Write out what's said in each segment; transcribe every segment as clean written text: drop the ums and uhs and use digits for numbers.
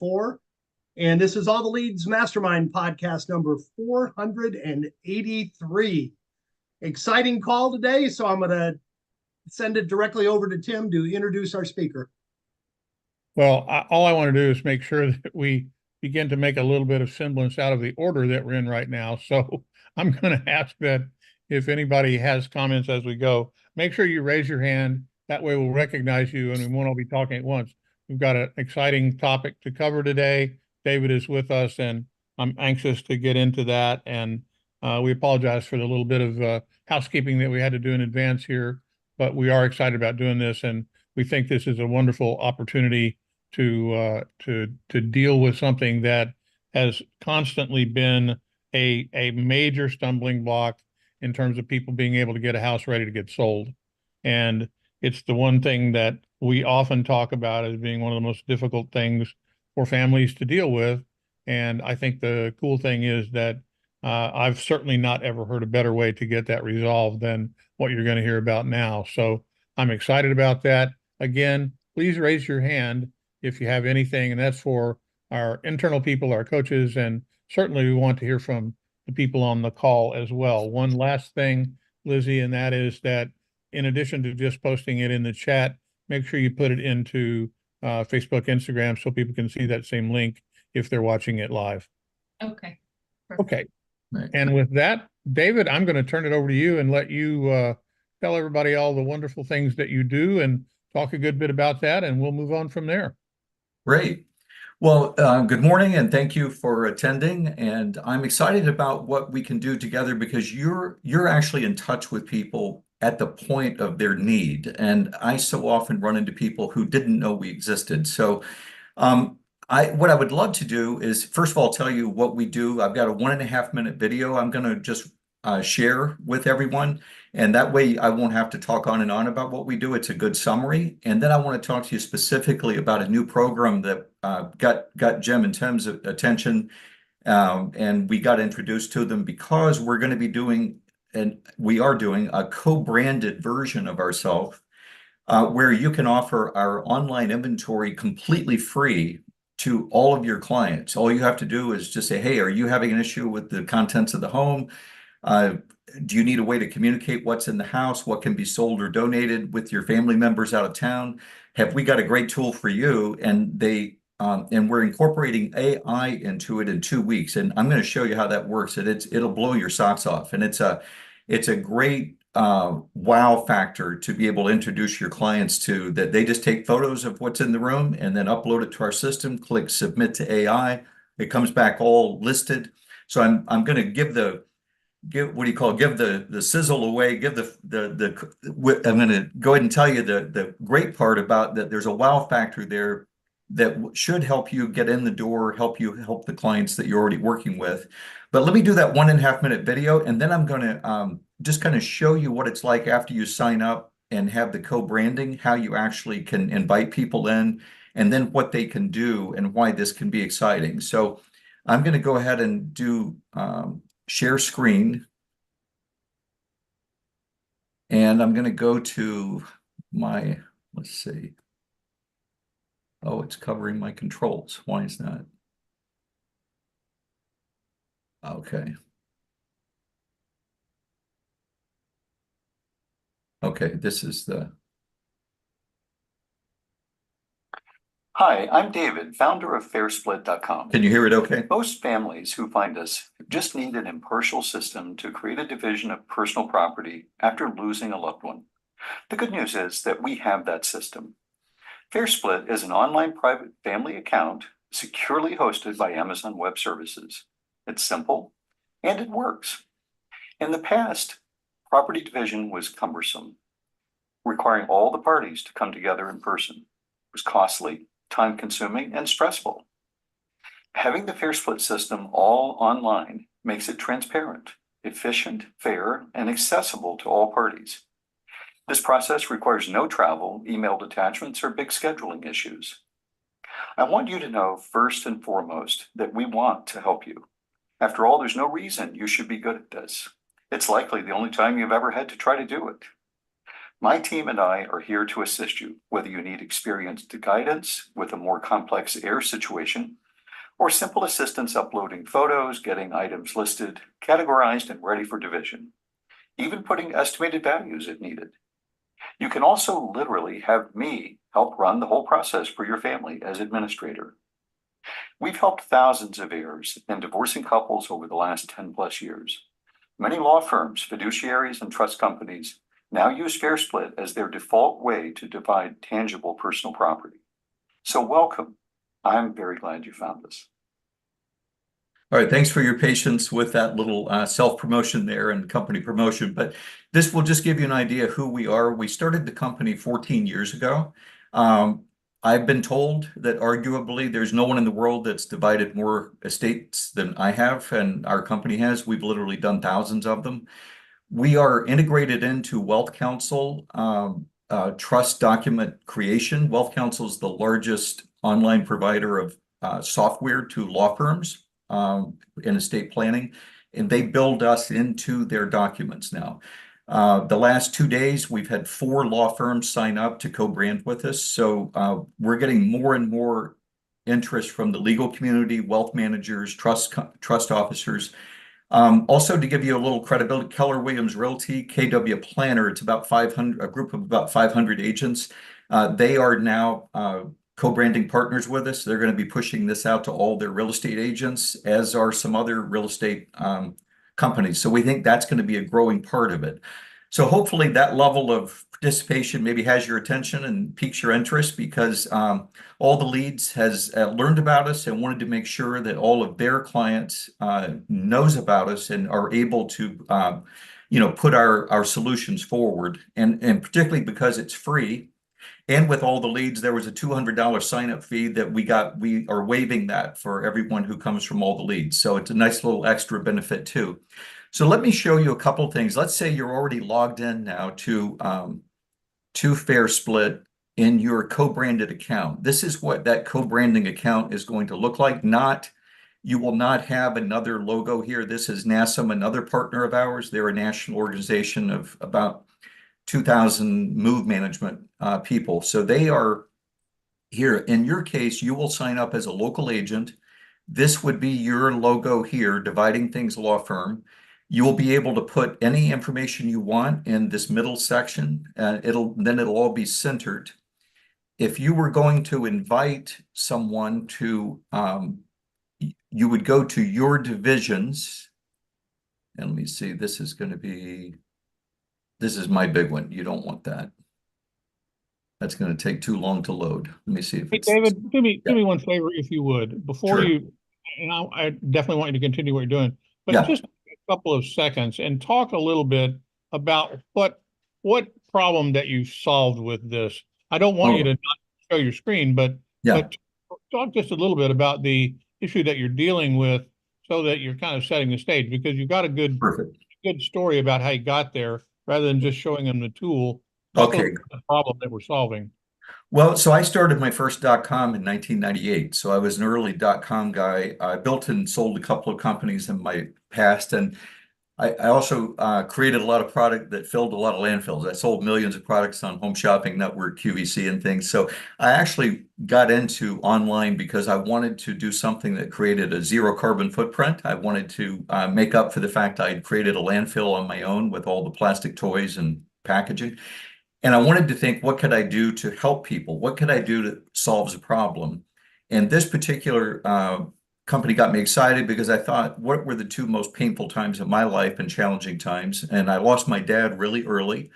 4. And this is All the Leads Mastermind podcast number 483. Exciting call today, so I'm going to send it directly over to Tim to introduce our speaker. Well, all I want to do is make sure that we begin to make a little bit of semblance out of the order that we're in right now. So I'm going to ask that if anybody has comments as we go, make sure you raise your hand. That way we'll recognize you and we won't all be talking at once. We've got an exciting topic to cover today. David is with us and I'm anxious to get into that. And we apologize for the little bit of housekeeping that we had to do in advance here, but we are excited about doing this. And we think this is a wonderful opportunity to deal with something that has constantly been a major stumbling block in terms of people being able to get a house ready to get sold. And it's the one thing that we often talk about as being one of the most difficult things for families to deal with. And I think the cool thing is that I've certainly not ever heard a better way to get that resolved than what you're going to hear about now. So I'm excited about that. Again, please raise your hand if you have anything, and that's for our internal people, our coaches, and certainly we want to hear from the people on the call as well. One last thing, Lizzie, and that is that in addition to just posting it in the chat, make sure you put it into Facebook, Instagram, so people can see that same link if they're watching it live. Okay. Perfect. Okay. Right. And with that, David, I'm going to turn it over to you and let you tell everybody all the wonderful things that you do and talk a good bit about that, and we'll move on from there. Great. Well, good morning, and thank you for attending. And I'm excited about what we can do together because you're actually in touch with people at the point of their need. And I so often run into people who didn't know we existed. So what I would love to do is, first of all, tell you what we do. I've got a 1.5-minute video I'm going to just share with everyone. And that way I won't have to talk on and on about what we do. It's a good summary. And then I want to talk to you specifically about a new program that got Jim and Tim's attention. And we got introduced to them because we're going to be doing, and we are doing, a co-branded version of ourselves where you can offer our online inventory completely free to all of your clients. All you have to do is just say, hey, are you having an issue with the contents of the home? Do you need a way to communicate what's in the house, what can be sold or donated with your family members out of town? Have we got a great tool for you? And we're incorporating AI into it in 2 weeks. And I'm going to show you how that works. And it'll blow your socks off. And it's a great wow factor to be able to introduce your clients to, that they just take photos of what's in the room and then upload it to our system, click submit to AI. It comes back all listed. So I'm going to give the sizzle away, I'm going to go ahead and tell you the great part about that. There's a wow factor there that should help you get in the door, help the clients that you're already working with. But let me do that 1.5-minute video, and then I'm going to just kind of show you what it's like after you sign up and have the co-branding, how you actually can invite people in, and then what they can do and why this can be exciting. So I'm going to go ahead and do share screen. And I'm going to go to my, let's see. Oh, it's covering my controls. Why is that? Okay. Okay, this is the... Hi, I'm David, founder of FairSplit.com. Can you hear it okay? Most families who find us just need an impartial system to create a division of personal property after losing a loved one. The good news is that we have that system. FairSplit is an online private family account securely hosted by Amazon Web Services. It's simple and it works. In the past, property division was cumbersome, requiring all the parties to come together in person. It was costly, time-consuming, and stressful. Having the FairSplit system all online makes it transparent, efficient, fair, and accessible to all parties. This process requires no travel, emailed attachments, or big scheduling issues. I want you to know first and foremost that we want to help you. After all, there's no reason you should be good at this. It's likely the only time you've ever had to try to do it. My team and I are here to assist you, whether you need experienced guidance with a more complex heir situation, or simple assistance uploading photos, getting items listed, categorized, and ready for division, even putting estimated values if needed. You can also literally have me help run the whole process for your family as administrator. We've helped thousands of heirs and divorcing couples over the last 10+ years. Many law firms, fiduciaries, and trust companies now use FairSplit as their default way to divide tangible personal property. So welcome. I'm very glad you found us. All right, thanks for your patience with that little self-promotion there and company promotion, but this will just give you an idea of who we are. We started the company 14 years ago. I've been told that arguably there's no one in the world that's divided more estates than I have and our company has. We've literally done thousands of them. We are integrated into Wealth Counsel, trust document creation. Wealth Counsel is the largest online provider of software to law firms in estate planning, and they build us into their documents now. The last 2 days, we've had 4 law firms sign up to co-brand with us. So we're getting more and more interest from the legal community, wealth managers, trust officers. Also, to give you a little credibility, Keller Williams Realty, KW Planner, it's about 500, a group of about 500 agents. They are now co-branding partners with us. They're going to be pushing this out to all their real estate agents, as are some other real estate companies. So we think that's going to be a growing part of it. So hopefully that level of participation maybe has your attention and piques your interest, because all the leads has learned about us and wanted to make sure that all of their clients knows about us and are able to put our solutions forward, and particularly because it's free. And with all the leads, there was a $200 sign-up fee that we are waiving that for everyone who comes from all the leads. So it's a nice little extra benefit too. So let me show you a couple of things. Let's say you're already logged in now to FairSplit in your co-branded account. This is what that co-branding account is going to look like. You will not have another logo here. This is NASM, another partner of ours. They're a national organization of about 2,000 move management people. So they are here. In your case, you will sign up as a local agent. This would be your logo here, Dividing Things Law Firm. You will be able to put any information you want in this middle section. It'll all be centered. If you were going to invite someone to, you would go to your divisions. And let me see, this is my big one. You don't want that. That's going to take too long to load. Let me see if it's... David, do me one favor, if you would, before Sure. and I definitely want you to continue what you're doing, but just a couple of seconds and talk a little bit about what problem that you solved with this. I don't want you to not show your screen, but talk just a little bit about the issue that you're dealing with, so that you're kind of setting the stage, because you've got a good story about how you got there, rather than just showing them the tool. Okay. The problem that we're solving. Well, so I started my first .com in 1998. So I was an early .com guy. I built and sold a couple of companies in my past. And I also created a lot of product that filled a lot of landfills. I sold millions of products on Home Shopping Network, QVC, and things. So I actually got into online because I wanted to do something that created a zero carbon footprint. I wanted to make up for the fact I had created a landfill on my own with all the plastic toys and packaging. And I wanted to think, what could I do to help people? What could I do that solves a problem? And this particular company got me excited because I thought, what were the 2 most painful times of my life and challenging times? And I lost my dad really early.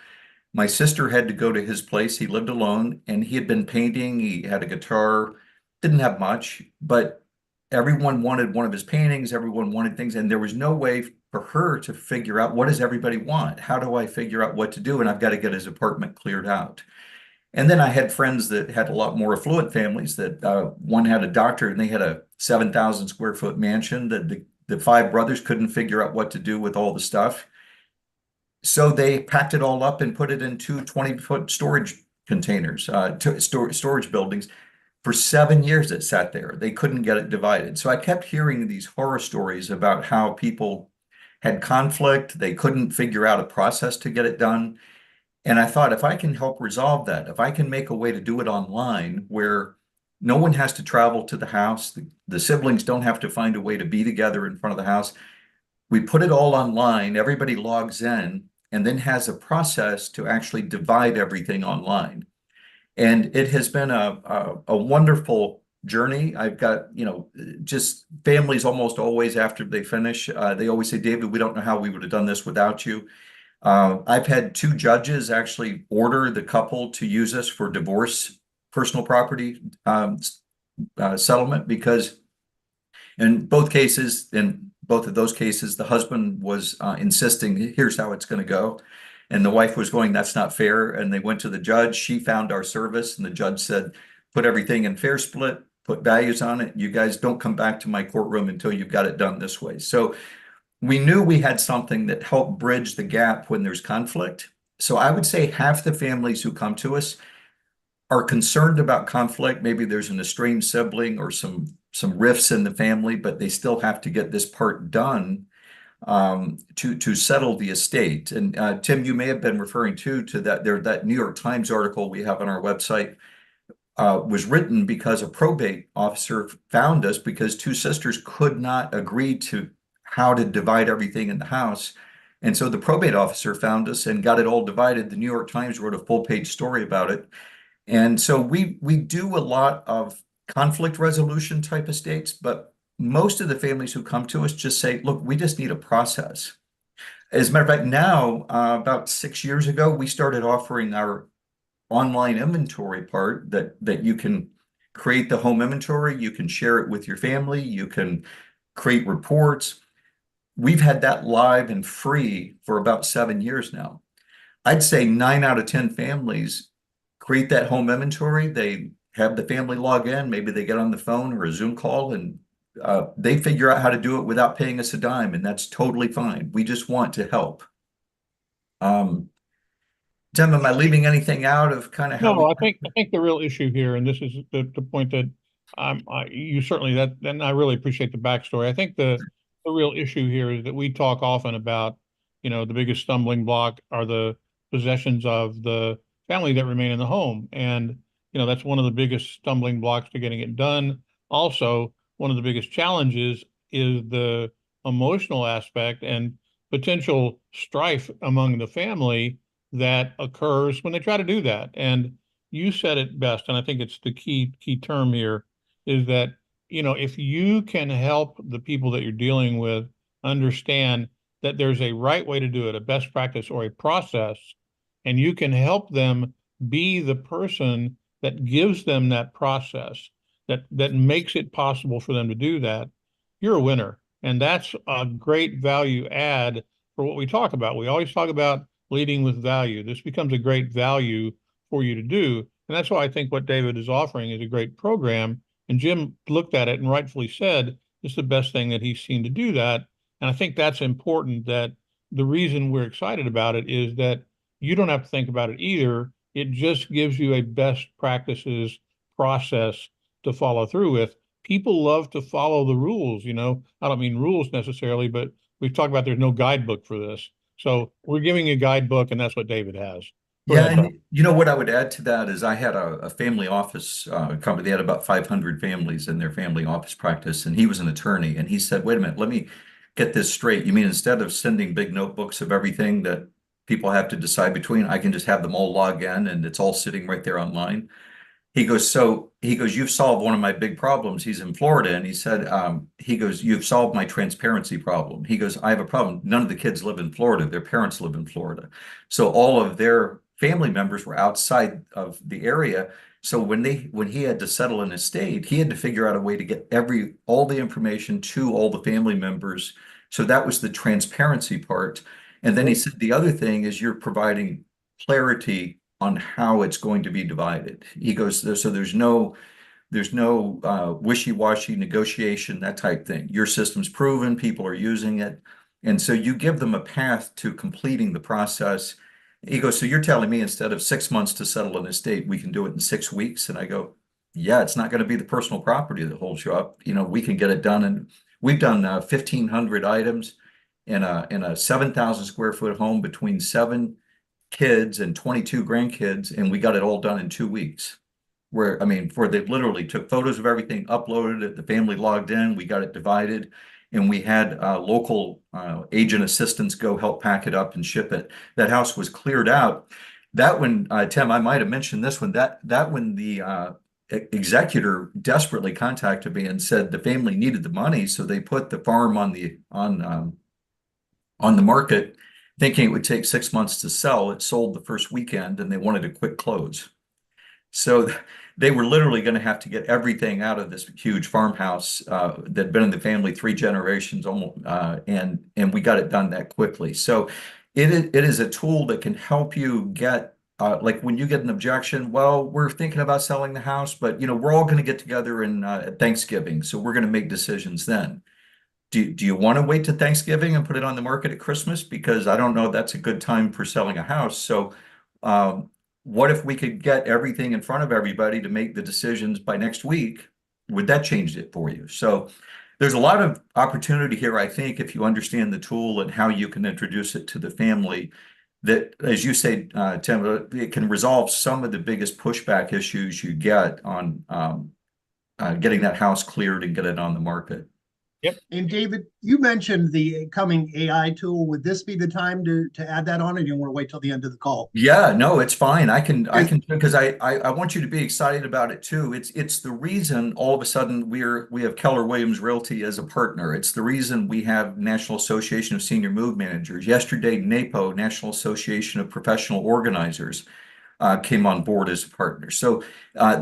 My sister had to go to his place. He lived alone, and he had been painting. He had a guitar, didn't have much, but everyone wanted one of his paintings. Everyone wanted things, and there was no way for her to figure out, what does everybody want? How do I figure out what to do? And I've got to get his apartment cleared out. And then I had friends that had a lot more affluent families that one had a doctor and they had a 7,000 square foot mansion that the 5 brothers couldn't figure out what to do with all the stuff. So they packed it all up and put it in 2 20-foot storage containers, storage buildings. For 7 years it sat there. They couldn't get it divided. So I kept hearing these horror stories about how people had conflict. They couldn't figure out a process to get it done. And I thought, if I can help resolve that, if I can make a way to do it online where no one has to travel to the house, the siblings don't have to find a way to be together in front of the house. We put it all online, everybody logs in, and then has a process to actually divide everything online. And it has been a wonderful journey. I've got, just families almost always after they finish, they always say, David, we don't know how we would have done this without you. I've had 2 judges actually order the couple to use us for divorce, personal property settlement, because in both of those cases, the husband was insisting, here's how it's going to go. And the wife was going, that's not fair. And they went to the judge. She found our service, and the judge said, put everything in FairSplit, put values on it. You guys don't come back to my courtroom until you've got it done this way. So we knew we had something that helped bridge the gap when there's conflict. So I would say half the families who come to us are concerned about conflict. Maybe there's an estranged sibling or some rifts in the family, but they still have to get this part done to settle the estate. And Tim, you may have been referring to that New York Times article we have on our website was written because a probate officer found us because 2 sisters could not agree to how to divide everything in the house. And so the probate officer found us and got it all divided. The New York Times wrote a full-page story about it. And so we do a lot of conflict resolution type estates, but most of the families who come to us just say, look, we just need a process. As a matter of fact, now, about 6 years ago, we started offering our online inventory part that you can create the home inventory, you can share it with your family, you can create reports. We've had that live and free for about 7 years now. I'd say 9 out of 10 families create that home inventory. They have the family log in, maybe they get on the phone or a Zoom call, and they figure out how to do it without paying us a dime, and that's totally fine. We just want to help. Tim, am I leaving anything out of kind of how? No, I think the real issue here, and this is the point that you certainly and I really appreciate the backstory. I think the real issue here is that we talk often about, the biggest stumbling block are the possessions of the family that remain in the home. And, that's one of the biggest stumbling blocks to getting it done. Also, one of the biggest challenges is the emotional aspect and potential strife among the family that occurs when they try to do that. And you said it best, and I think it's the key term here, is that, if you can help the people that you're dealing with understand that there's a right way to do it, a best practice or a process, and you can help them be the person that gives them that process, that makes it possible for them to do that, you're a winner. And that's a great value add for what we talk about. We always talk about leading with value. This becomes a great value for you to do. And that's why I think what David is offering is a great program. And Jim looked at it and rightfully said it's the best thing that he's seen to do that. And I think that's important, that the reason we're excited about it is that you don't have to think about it either. It just gives you a best practices process to follow through with. People love to follow the rules, I don't mean rules necessarily, but we've talked about there's no guidebook for this. So we're giving a guidebook, and that's what David has. Yeah, and what I would add to that is I had a family office company. They had about 500 families in their family office practice, and he was an attorney. And he said, wait a minute, let me get this straight. You mean instead of sending big notebooks of everything that people have to decide between, I can just have them all log in and it's all sitting right there online? He goes, you've solved one of my big problems. He's in Florida. And he said, you've solved my transparency problem. He goes, I have a problem. None of the kids live in Florida. Their parents live in Florida. So all of their family members were outside of the area. So when he had to settle an estate, he had to figure out a way to get all the information to all the family members. So that was the transparency part. And then he said, the other thing is you're providing clarity on how it's going to be divided. He goes, so there's no wishy-washy negotiation, that type thing. Your system's proven, people are using it. And so you give them a path to completing the process. He goes, so you're telling me instead of 6 months to settle an estate, we can do it in 6 weeks? And I go, yeah, it's not going to be the personal property that holds you up. We can get it done. And we've done 1,500 items in a 7,000 square foot home between 7 kids and 22 grandkids, and we got it all done in 2 weeks. Where, I mean, they literally took photos of everything, uploaded it, the family logged in, we got it divided, and we had local agent assistants go help pack it up and ship it. That house was cleared out. That one, Tim, I might have mentioned this one, that when the executor desperately contacted me and said the family needed the money, so they put the farm on the market, thinking it would take 6 months to sell. It sold the first weekend, and they wanted a quick close. So they were literally going to have to get everything out of this huge farmhouse that'd been in the family 3 generations almost, and we got it done that quickly. So it is a tool that can help you get like when you get an objection, well, we're thinking about selling the house, but we're all going to get together at Thanksgiving, so we're going to make decisions then. Do you want to wait to Thanksgiving and put it on the market at Christmas? Because I don't know that's a good time for selling a house. So what if we could get everything in front of everybody to make the decisions by next week? Would that change it for you? So there's a lot of opportunity here, I think, if you understand the tool and how you can introduce it to the family, that, as you say, Tim, it can resolve some of the biggest pushback issues you get on getting that house cleared and get it on the market. Yep. And David, you mentioned the coming AI tool. Would this be the time to add that on, or do you want to wait till the end of the call? Yeah, no, it's fine. I can because I want you to be excited about it too. It's the reason all of a sudden we have Keller Williams Realty as a partner. It's the reason we have National Association of Senior Move Managers. Yesterday, NAPO, National Association of Professional Organizers, came on board as a partner. So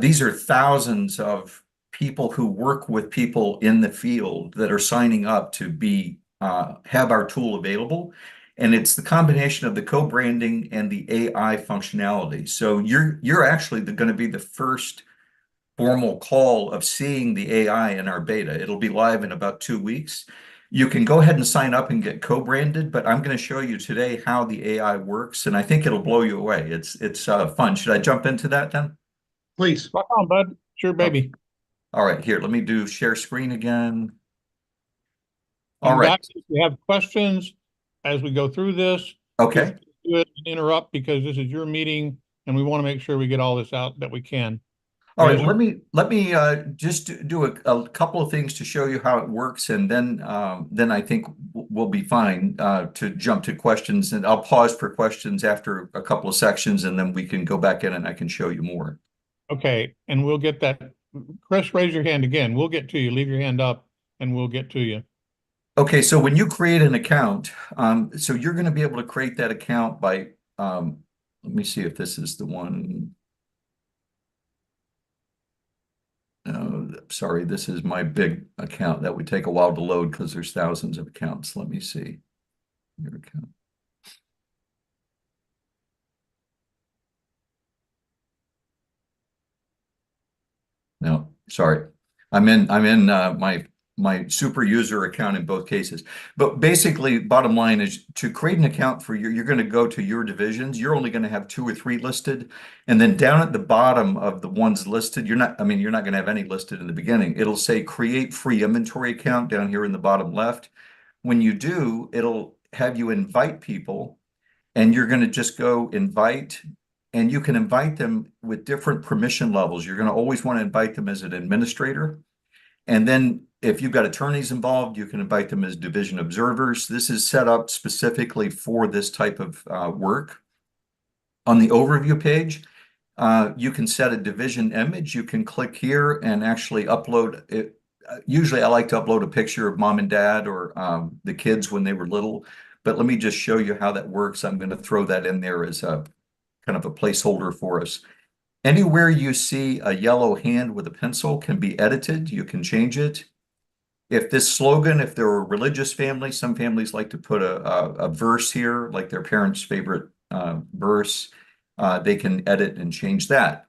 these are thousands of people who work with people in the field that are signing up to have our tool available. And it's the combination of the co-branding and the AI functionality. So you're actually going to be the first formal call of seeing the AI in our beta. It'll be live in about 2 weeks. You can go ahead and sign up and get co-branded, but I'm going to show you today how the AI works, and I think it'll blow you away. It's fun. Should I jump into that then? Please. Rock on, bud. Sure, baby. All right, here, let me do share screen again. All And right. guys, if you have questions as we go through this, Okay. do it and interrupt, because this is your meeting and we want to make sure we get all this out that we can. All right, let me just do a couple of things to show you how it works, and then I think we'll be fine to jump to questions, and I'll pause for questions after a couple of sections, and then we can go back in and I can show you more. Okay, and we'll get that. Chris, raise your hand again. We'll get to you. Leave your hand up and we'll get to you. Okay, so when you create an account, so you're going to be able to create that account by, let me see if this is the one. Sorry, this is my big account. That would take a while to load because there's thousands of accounts. Let me see your account. No, sorry. I'm in my super user account in both cases. But basically, bottom line is to create an account for you're going to go to your divisions. You're only going to have 2 or 3 listed. And then down at the bottom of the ones listed, you're not going to have any listed in the beginning. It'll say create free inventory account down here in the bottom left. When you do, it'll have you invite people, and you're going to just go invite, and you can invite them with different permission levels. You're going to always want to invite them as an administrator. And then if you've got attorneys involved, you can invite them as division observers. This is set up specifically for this type of work. On the overview page, you can set a division image. You can click here and actually upload it. Usually I like to upload a picture of mom and dad or the kids when they were little, but let me just show you how that works. I'm going to throw that in there as a kind of a placeholder for us. Anywhere you see a yellow hand with a pencil can be edited. You can change it. If this slogan, if they're a religious family, some families like to put a verse here, like their parents' favorite verse, they can edit and change that.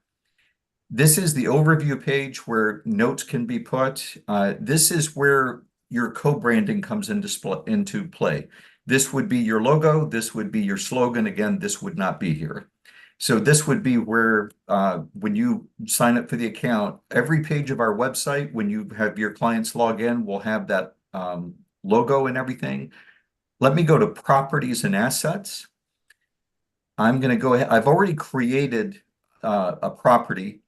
This is the overview page where notes can be put. This is where your co-branding comes into play. This would be your logo. This would be your slogan. Again, this would not be here. So this would be where when you sign up for the account, every page of our website, when you have your clients log in, will have that logo and everything. Let me go to properties and assets. I'm going to go ahead. I've already created a property,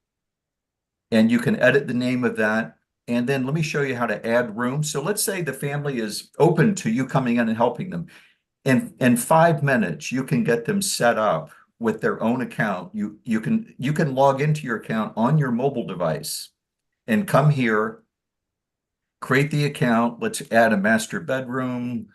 and you can edit the name of that. And then let me show you how to add rooms. So let's say the family is open to you coming in and helping them. In 5 minutes, you can get them set up with their own account. You can log into your account on your mobile device and come here, create the account. Let's add a master bedroom.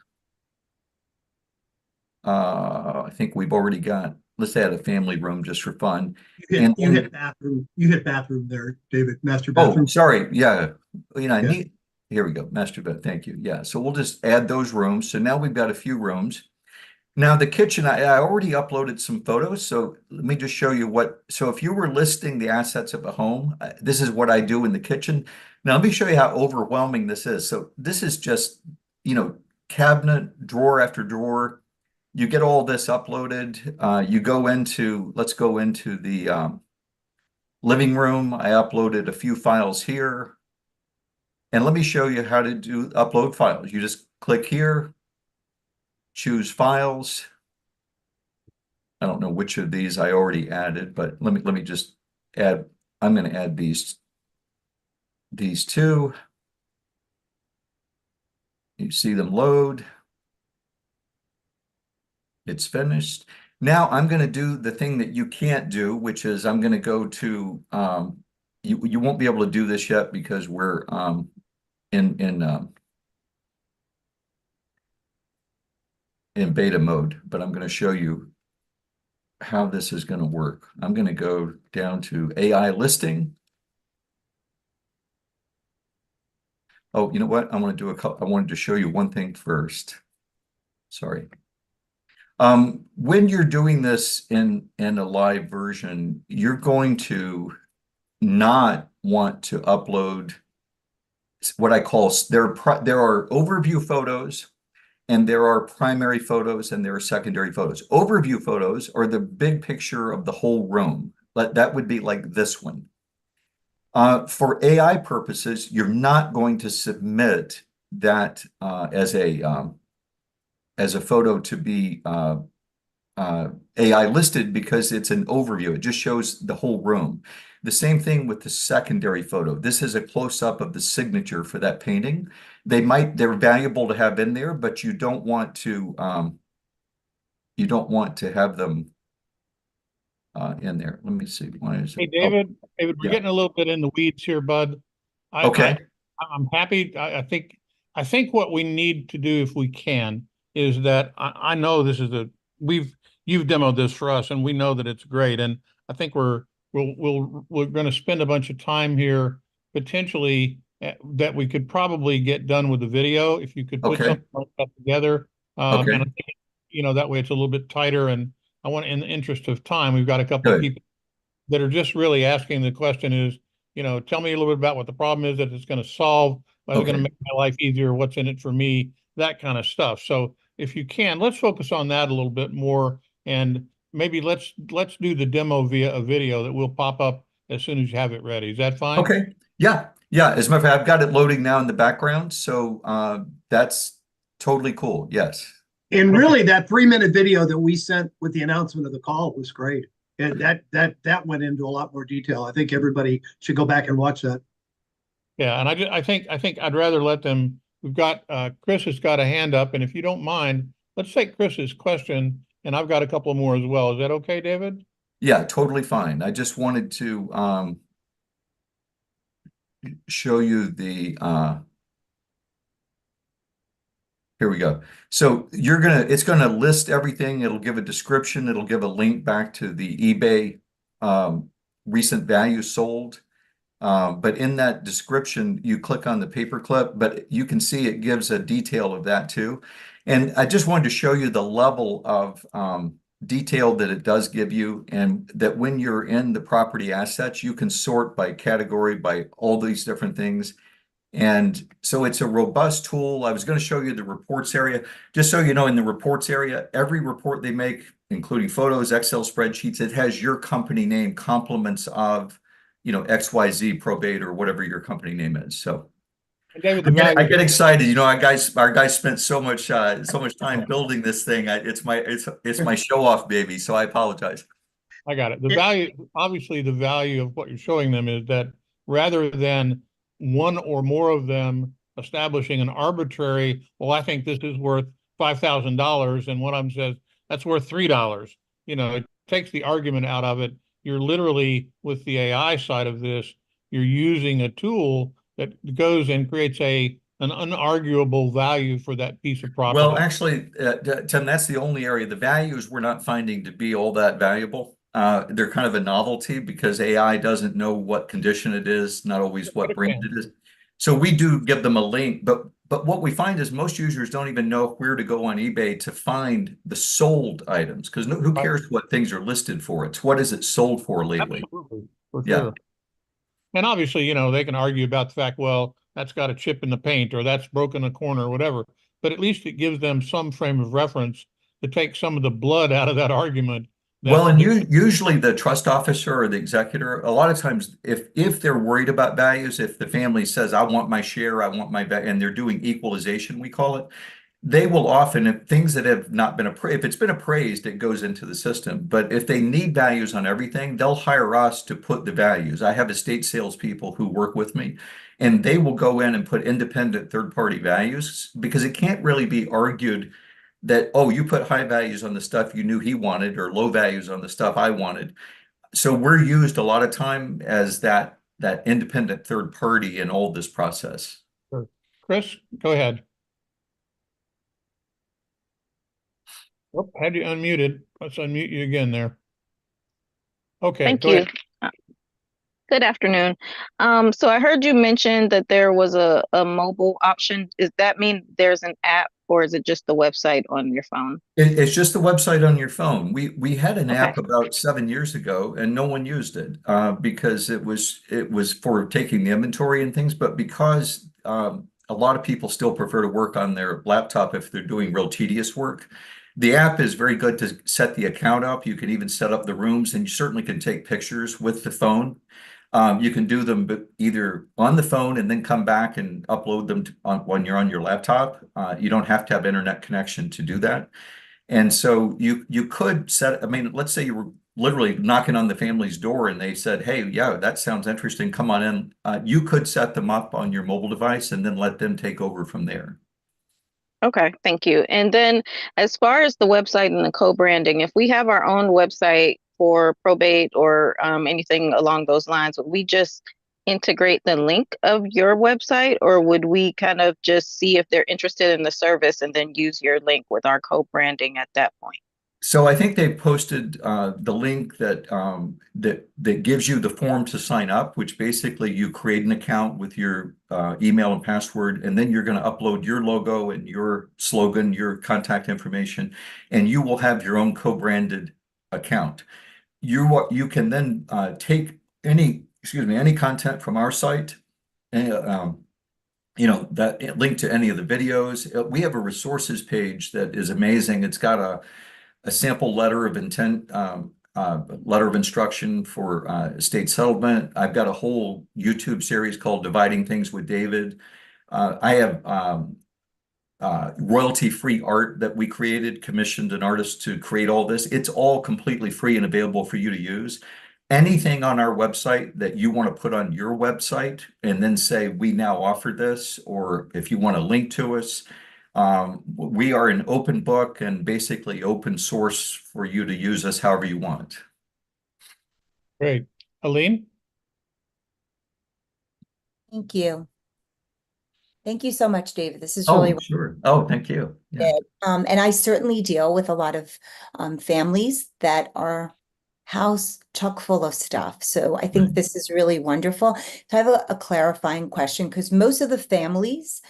I think we've already got, let's add a family room just for fun. You hit bathroom. You hit bathroom there, David. Master bathroom. Oh, sorry. Yeah. You know, Yeah. Here we go. Master bed. Thank you. Yeah. So we'll just add those rooms. So now we've got a few rooms. Now the kitchen, I already uploaded some photos. So let me just show you what, so if you were listing the assets of a home, this is what I do in the kitchen. Now let me show you how overwhelming this is. So this is just, you know, cabinet, drawer after drawer. You get all this uploaded. You go into, let's go into the living room. I uploaded a few files here. And let me show you how to upload files. You just click here, choose files. I don't know which of these I already added, but let me just add, I'm going to add these two. You see them load. It's finished. Now I'm going to do the thing that you can't do, which is I'm going to go to, you won't be able to do this yet because we're in beta mode, but I'm going to show you how this is going to work. I'm going to go down to AI listing. Oh, you know what? I want to do I wanted to show you one thing first. Sorry. When you're doing this in a live version, you're going to not want to upload what I call, there are overview photos, and there are primary photos, and there are secondary photos. Overview photos are the big picture of the whole room. That would be like this one. For AI purposes, you're not going to submit that as a photo to be AI listed because it's an overview. It just shows the whole room. The same thing with the secondary photo. This is a close-up of the signature for that painting. They're valuable to have in there, but you don't want to have them in there. Let me see. Why is it? Hey, David, we're yeah. getting a little bit in the weeds here, bud. Okay. I'm happy. I think what we need to do, if we can, is that I know this is you've demoed this for us, and we know that it's great. And I think we're going to spend a bunch of time here potentially that we could probably get done with the video if you could put something like that together. Okay. And I think, you know, that way it's a little bit tighter. And I want, in the interest of time, we've got a couple of people that are just really asking the question is, you know, tell me a little bit about what the problem is that it's going to solve, what's going to make my life easier, what's in it for me, that kind of stuff. So if you can, let's focus on that a little bit more, and maybe let's do the demo via a video that will pop up as soon as you have it ready. Is that fine? Okay. Yeah. Yeah. As a matter of fact, I've got it loading now in the background. So that's totally cool. Yes. And really, that 3-minute video that we sent with the announcement of the call was great. And that went into a lot more detail. I think everybody should go back and watch that. Yeah, and I think I'd rather let them. We've got Chris has got a hand up, and if you don't mind, let's take Chris's question, and I've got a couple more as well. Is that okay, David? Yeah, totally fine. I just wanted to show you the here we go. So it's gonna list everything. It'll give a description. It'll give a link back to the eBay recent value sold. But in that description, you click on the paperclip, but you can see it gives a detail of that too. And I just wanted to show you the level of detail that it does give you, and that when you're in the property assets, you can sort by category, by all these different things. And so it's a robust tool. I was going to show you the reports area, just so you know, in the reports area, every report they make, including photos, Excel spreadsheets, it has your company name, compliments of, you know, XYZ Probate or whatever your company name is. So And David, the I value, get excited. You know, our guys spent so much time building this thing. It's my show off baby. So I apologize. I got it. The value, obviously, the value of what you're showing them is that rather than one or more of them establishing an arbitrary, well, I think this is worth $5,000, and one of them says that's worth $3. You know, it takes the argument out of it. You're literally, with the AI side of this, you're using a tool that goes and creates an unarguable value for that piece of property. Well, actually, Tim, that's the only area. The values we're not finding to be all that valuable. They're kind of a novelty because AI doesn't know what condition it is, not always what brand it is. So we do give them a link, but what we find is most users don't even know where to go on eBay to find the sold items, because who cares what things are listed for? It's what is it sold for lately? Absolutely, for Yeah. sure. And obviously, you know, they can argue about the fact, well, that's got a chip in the paint or that's broken a corner or whatever, but at least it gives them some frame of reference to take some of the blood out of that argument. Well, and usually the trust officer or the executor, a lot of times, if they're worried about values, if the family says, I want my share, I want my and they're doing equalization, we call it, they will often, if things that have not been appraised, if it's been appraised, it goes into the system. But if they need values on everything, they'll hire us to put the values. I have estate salespeople who work with me, and they will go in and put independent third-party values because it can't really be argued that, oh, you put high values on the stuff you knew he wanted or low values on the stuff I wanted. So we're used a lot of time as that independent third party in all this process. Sure. Chris, go ahead. Oh, had you unmuted. Let's unmute you again there. Okay. Thank go you. ahead. Good afternoon. So I heard you mention that there was a mobile option. Does that mean there's an app, or is it just the website on your phone? It's just the website on your phone. We had an Okay. app about 7 years ago, and no one used it because it was for taking the inventory and things. But because a lot of people still prefer to work on their laptop if they're doing real tedious work, the app is very good to set the account up. You can even set up the rooms, and you certainly can take pictures with the phone. You can do them either on the phone and then come back and upload them when you're on your laptop. You don't have to have internet connection to do that. And so you could set, I mean, let's say you were literally knocking on the family's door and they said, hey, yeah, that sounds interesting. Come on in. You could set them up on your mobile device and then let them take over from there. Okay, thank you. And then as far as the website and the co-branding, if we have our own website for probate or anything along those lines, would we just integrate the link of your website, or would we kind of just see if they're interested in the service and then use your link with our co-branding at that point? So I think they posted the link that that gives you the form to sign up, which basically you create an account with your email and password, and then you're going to upload your logo and your slogan, your contact information, and you will have your own co-branded account. You can then take any content from our site, you know, that link to any of the videos. We have a resources page that is amazing. It's got a sample letter of intent, letter of instruction for estate settlement. I've got a whole YouTube series called Dividing Things with David. I have royalty-free art that we created, commissioned an artist to create all this. It's all completely free and available for you to use. Anything on our website that you want to put on your website and then say, we now offer this, or if you want to link to us, we are an open book and basically open source for you to use us however you want. Great. Aline? Thank you. Thank you so much, David. This is really sure. Oh, thank you. Yeah. good. And I certainly deal with a lot of families that are house chock full of stuff. So I think this is really wonderful. So I have a clarifying question, because most of the families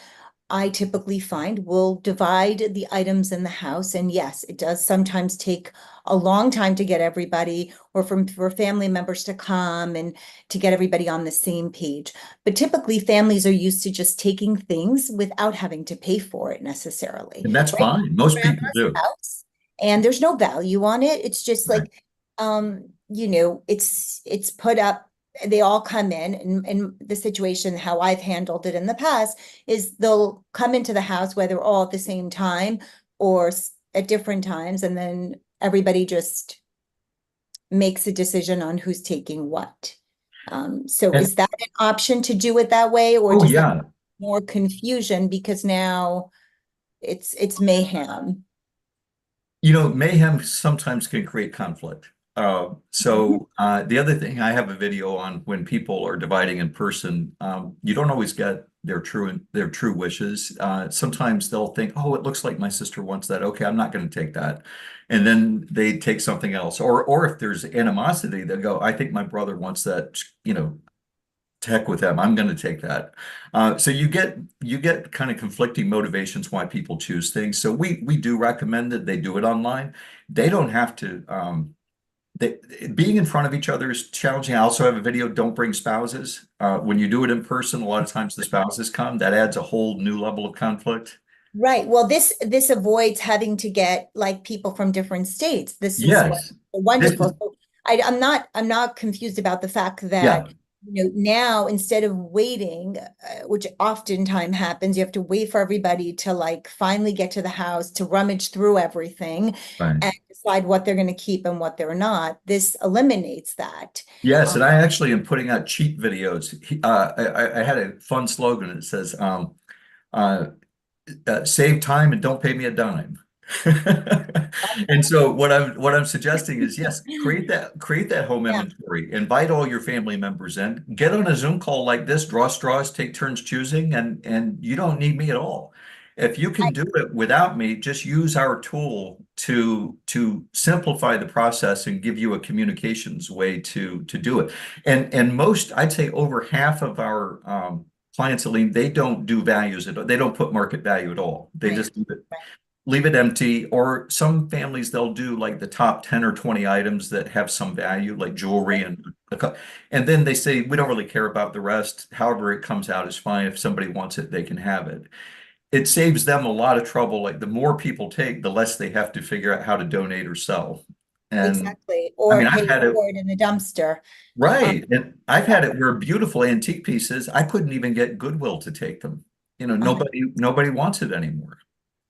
I typically find will divide the items in the house. And yes, it does sometimes take a long time to get everybody, or for family members to come and to get everybody on the same page. But typically families are used to just taking things without having to pay for it necessarily. And that's fine. Most people do. House, and there's no value on it. It's just like, you know, it's put up they all come in the situation, how I've handled it in the past is they'll come into the house, whether all at the same time or at different times, and then everybody just makes a decision on who's taking what. So And- is that an option to do it that way, or Oh, does that yeah. make more confusion because now it's mayhem? You know, mayhem sometimes can create conflict. The other thing, I have a video on when people are dividing in person, you don't always get their true wishes. Sometimes they'll think, oh, it looks like my sister wants that. Okay, I'm not going to take that. And then they take something else. Or if there's animosity, they'll go, I think my brother wants that, you know, to heck with them, I'm going to take that. So you get kind of conflicting motivations why people choose things. So we do recommend that they do it online. They don't have to. Being in front of each other is challenging. I also have a video. Don't bring spouses. When you do it in person, a lot of times the spouses come. That adds a whole new level of conflict. Right. Well, this avoids having to get like people from different states. This is Yes. wonderful. This is- So I'm not confused about the fact that Yeah. now instead of waiting, which oftentimes happens, you have to wait for everybody to like finally get to the house to rummage through everything Right. and decide what they're going to keep and what they're not. This eliminates that. Yes, and I actually am putting out cheat videos. I had a fun slogan that says, save time and don't pay me a dime. And so what I'm suggesting is, yes, create that home inventory, invite all your family members in, get on a Zoom call like this, draw straws, take turns choosing, and you don't need me at all. If you can do it without me, just use our tool to simplify the process and give you a communications way to do it. And most, I'd say over half of our clients, Aline, they don't do values at all. They don't put market value at all. They just leave it empty. Or some families, they'll do like the top 10 or 20 items that have some value, like jewelry, and then they say, we don't really care about the rest. However it comes out is fine. If somebody wants it, they can have it. It saves them a lot of trouble. Like the more people take, the less they have to figure out how to donate or sell. And Exactly. Or I've pay had it for it in the dumpster. right. And I've had it where beautiful antique pieces, I couldn't even get Goodwill to take them. You know, nobody wants it anymore.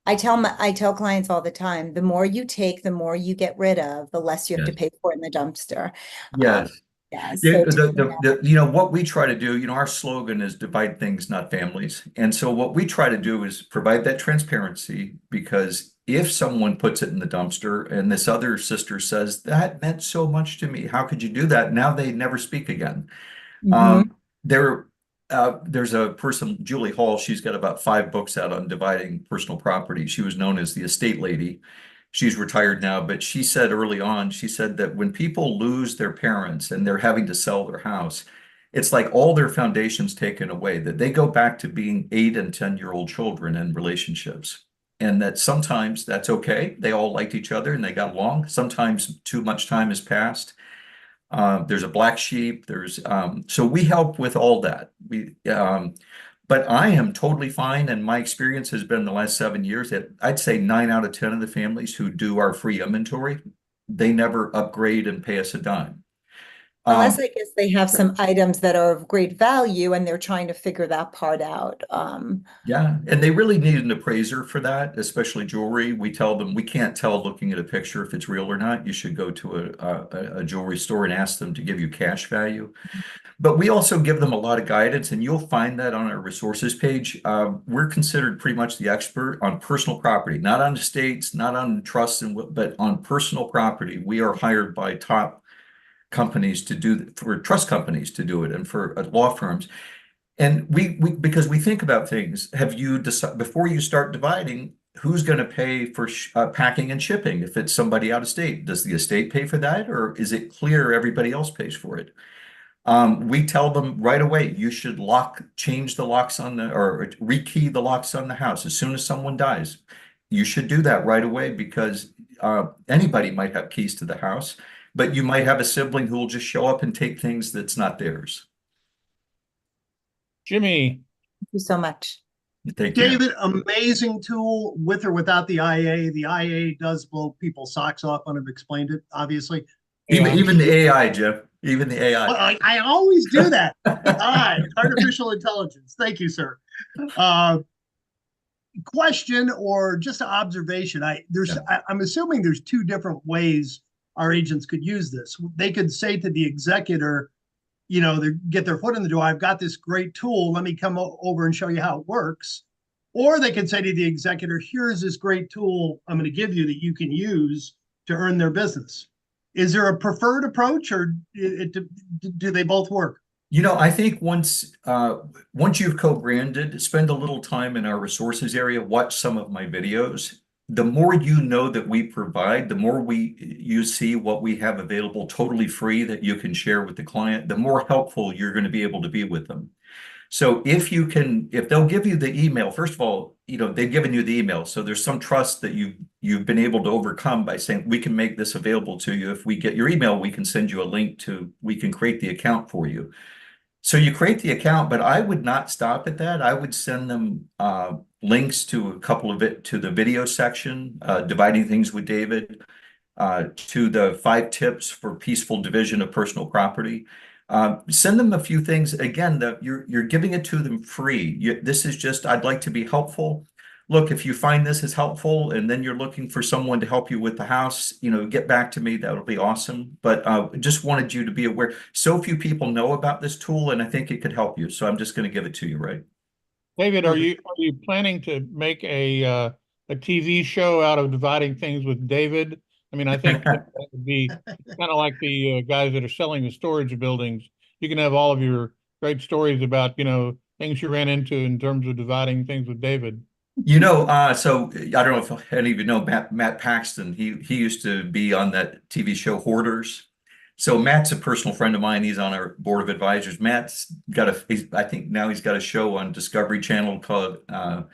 I tell clients all the time, the more you take, the more you get rid of, the less you have to pay for it in the dumpster. Yes. Yeah. Yeah, So you know, what we try to do, you know, our slogan is divide things, not families. And so what we try to do is provide that transparency, because if someone puts it in the dumpster and this other sister says, that meant so much to me, how could you do that? Now they never speak again. There's a person, Julie Hall, she's got about 5 books out on dividing personal property. She was known as the estate lady. She's retired now, but she said early on, she said that when people lose their parents and they're having to sell their house, it's like all their foundations taken away, that they go back to being 8 and 10-year-old children in relationships. And that sometimes that's okay. They all liked each other and they got along. Sometimes too much time has passed. There's a black sheep. So we help with all that. But I am totally fine, and my experience has been the last 7 years that I'd say 9 out of 10 of the families who do our free inventory, they never upgrade and pay us a dime. Unless I guess they have some items that are of great value and they're trying to figure that part out. Yeah, and they really need an appraiser for that, especially jewelry. We tell them we can't tell looking at a picture if it's real or not. You should go to a jewelry store and ask them to give you cash value. But we also give them a lot of guidance, and you'll find that on our resources page. We're considered pretty much the expert on personal property, not on estates, not on trusts, but on personal property. We are hired by top companies to do, for trust companies to do it, and for law firms. And we because we think about things, have you decided before you start dividing, who's going to pay for packing and shipping? If it's somebody out of state, does the estate pay for that, or is it clear everybody else pays for it? We tell them right away, you should change the locks or rekey the locks on the house as soon as someone dies. You should do that right away, because anybody might have keys to the house, but you might have a sibling who will just show up and take things that's not theirs. Jimmy. Thank you so much. Thank you. David, amazing tool with or without the IA. The IA does blow people's socks off when I've explained it, obviously. Even the AI, Jeff. Even the AI. Well, I always do that. Hi, artificial intelligence. Thank you, sir. Question or just an observation. I'm assuming there's two different ways our agents could use this. They could say to the executor, they get their foot in the door. I've got this great tool. Let me come over and show you how it works. Or they can say to the executor, here's this great tool I'm going to give you that you can use to earn their business. Is there a preferred approach, or do they both work? I think once you've co-branded, spend a little time in our resources area, watch some of my videos. The more you know that we provide, the more you see what we have available totally free that you can share with the client, the more helpful you're going to be able to be with them. So if they'll give you the email, first of all, they've given you the email. So there's some trust that you've been able to overcome by saying, we can make this available to you. If we get your email, we can send you a link we can create the account for you. So you create the account, but I would not stop at that. I would send them links to a couple of to the video section, Dividing Things with David, to the 5 tips for peaceful division of personal property. Send them a few things. Again, you're giving it to them free. This is just, I'd like to be helpful. Look, if you find this is helpful and then you're looking for someone to help you with the house, get back to me. That'll be awesome. But just wanted you to be aware. So few people know about this tool, and I think it could help you. So I'm just going to give it to you, right? David, are you planning to make a TV show out of Dividing Things with David? I mean, I think that would be kind of like the guys that are selling the storage buildings. You can have all of your great stories about, things you ran into in terms of dividing things with David. So I don't know if any of you know Matt Paxton. He used to be on that TV show Hoarders. So Matt's a personal friend of mine. He's on our board of advisors. Matt's I think now he's got a show on Discovery Channel called, oh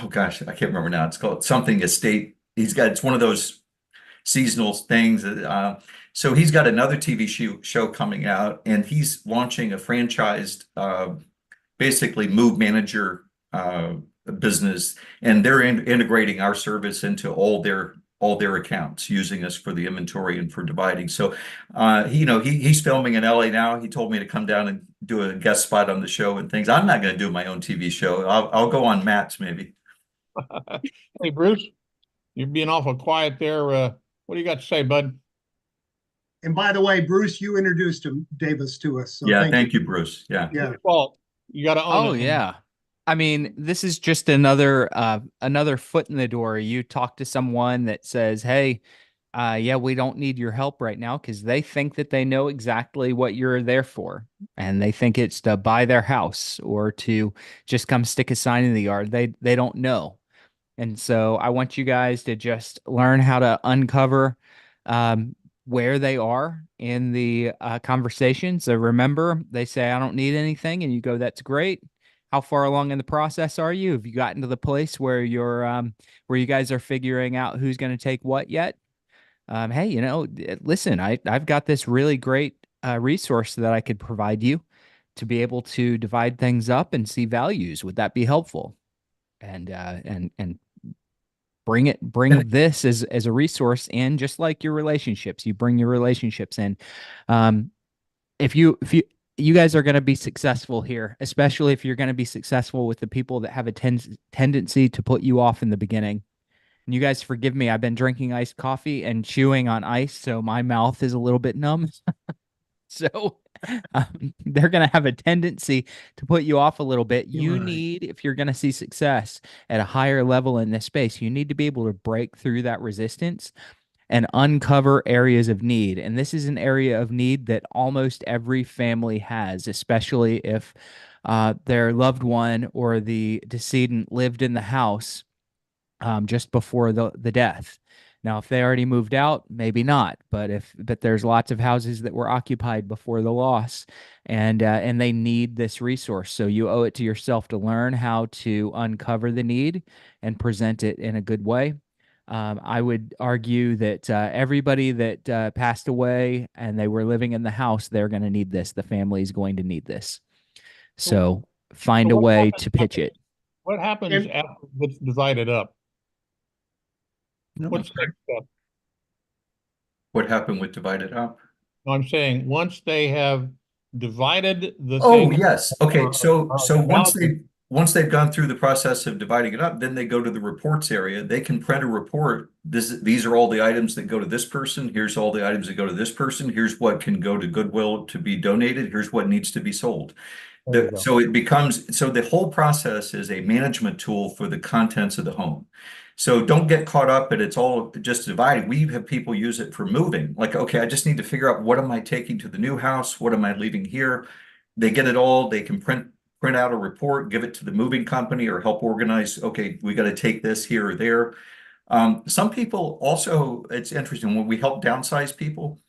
gosh, I can't remember now. It's called something Estate. It's one of those seasonal things. So he's got another TV show coming out, and he's launching a franchised, basically move manager business, and they're integrating our service into all their accounts, using us for the inventory and for dividing. So he's filming in LA now. He told me to come down and do a guest spot on the show and things. I'm not going to do my own TV show. I'll go on Matt's maybe. Hey, Bruce, you're being awful quiet there. What do you got to say, bud? And by the way, Bruce, you introduced Davis to us. So yeah, thank you, Bruce. Yeah. Well, you got to own it. Oh, yeah. I mean, this is just another foot in the door. You talk to someone that says, hey, yeah, we don't need your help right now, because they think that they know exactly what you're there for. And they think it's to buy their house or to just come stick a sign in the yard. They don't know. And so I want you guys to just learn how to uncover where they are in the conversation. So remember, they say, I don't need anything. And you go, that's great. How far along in the process are you? Have you gotten to the place where where you guys are figuring out who's going to take what yet? Hey, listen, I've got this really great resource that I could provide you to be able to divide things up and see values. Would that be helpful? And bring this as a resource in, just like your relationships. You bring your relationships in. If you guys are going to be successful here, especially if you're going to be successful with the people that have a tendency to put you off in the beginning. And you guys forgive me, I've been drinking iced coffee and chewing on ice, so my mouth is a little bit numb. So they're going to have a tendency to put you off a little bit. You need, if you're going to see success at a higher level in this space, you need to be able to break through that resistance and uncover areas of need. And this is an area of need that almost every family has, especially if their loved one or the decedent lived in the house just before the death. Now, if they already moved out, maybe not. But there's lots of houses that were occupied before the loss, and they need this resource. So you owe it to yourself to learn how to uncover the need and present it in a good way. I would argue that everybody that passed away and they were living in the house, they're going to need this. The family is going to need this. So find a way to pitch it. What happens after it's divided up? What's the next step? What happened with divided up? I'm saying once they have divided the Oh, thing. yes. Okay. So Value. once they've gone through the process of dividing it up, then they go to the reports area. They can print a report. These are all the items that go to this person. Here's all the items that go to this person. Here's what can go to Goodwill to be donated. Here's what needs to be sold. There you go. So it becomes, so the whole process is a management tool for the contents of the home. So don't get caught up and it's all just divided. We have people use it for moving. Like, okay, I just need to figure out what am I taking to the new house? What am I leaving here? They get it all. They can print out a report, give it to the moving company or help organize. Okay, we got to take this here or there. Some people also, it's interesting when we help downsize people,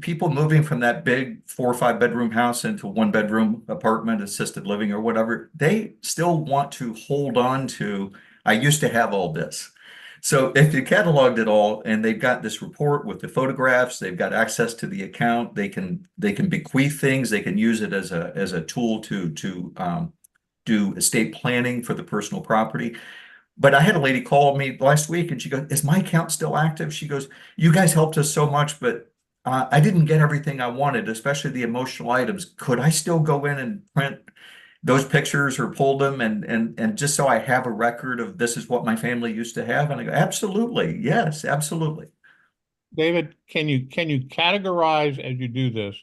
people moving from that big 4 or 5 bedroom house into 1 bedroom apartment, assisted living or whatever, they still want to hold on to, I used to have all this. So if you cataloged it all and they've got this report with the photographs, they've got access to the account, they can bequeath things, they can use it as a tool to do estate planning for the personal property. But I had a lady call me last week and she goes, is my account still active? She goes, you guys helped us so much, but I didn't get everything I wanted, especially the emotional items. Could I still go in and print those pictures or pull them and just so I have a record of this is what my family used to have? And I go, absolutely. Yes, absolutely. David, can you categorize as you do this,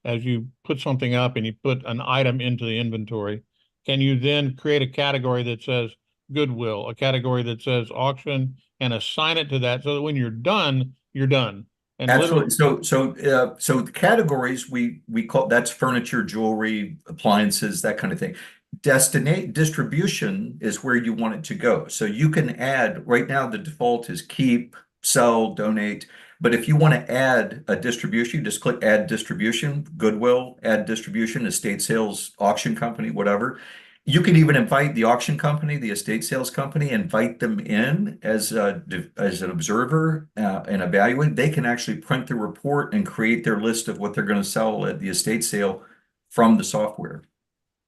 as you put something up and you put an item into the inventory, can you then create a category that says Goodwill, a category that says auction, and assign it to that so that when you're done, you're done? And absolutely. So the categories we call, that's furniture, jewelry, appliances, that kind of thing. Distribution is where you want it to go. So you can add, right now the default is keep, sell, donate. But if you want to add a distribution, you just click add distribution, Goodwill, add distribution, estate sales, auction company, whatever. You can even invite the auction company, the estate sales company, invite them in as an observer and evaluate. They can actually print the report and create their list of what they're going to sell at the estate sale from the software.